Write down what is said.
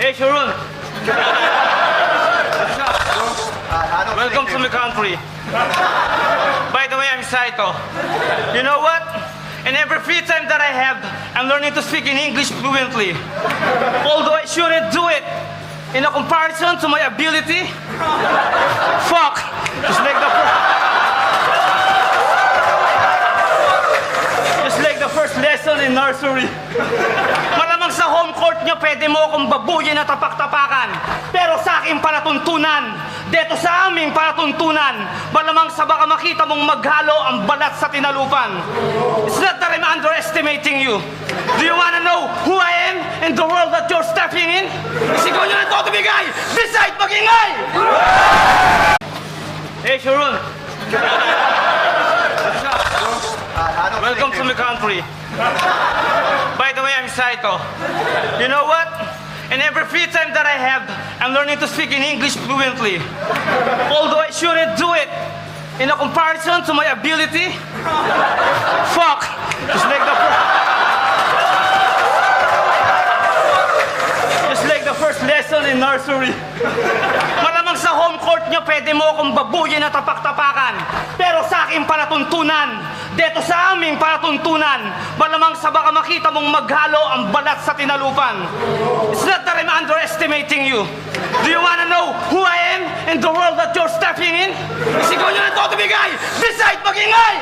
Hey, Sharon. Welcome to my country. By the way, I'm Saito. You know what? In every free time that I have, I'm learning to speak in English fluently. Although I shouldn't do it in a comparison to my ability. Fuck! Just like the first lesson in nursery. Malamang sa home court nyo, pwede mo akong babuyin at tapak-tapakan. Pero sa aking palatuntunan, dito sa aming palatuntunan, malamang sa baka makita mong maghalo ang balat sa tinalupan. It's not that I'm underestimating you. Do you wanna know who I am in the world that you're stepping in? Sigaw nyo na ito, tumigay! Decide mag-ingay! Hey, Sharon. Welcome to my country. By the way, I'm Saito. You know what? In every free time that I have, I'm learning to speak in English fluently. Although I shouldn't do it in a comparison to my ability. Fuck! Just like the first lesson in nursery. Malamang sa home court nyo, pwede mo akong babuyin at tapak-tapakan. Pero sa aking palatuntunan, dito sa aming palatuntunan, malamang sa baka makita mong maghalo ang balat sa tinalupan. It's not that I'm underestimating you. Do you wanna know who I am in the world that you're stepping in? Sigaw nyo na ito, tumigay! Decide mag-ingay!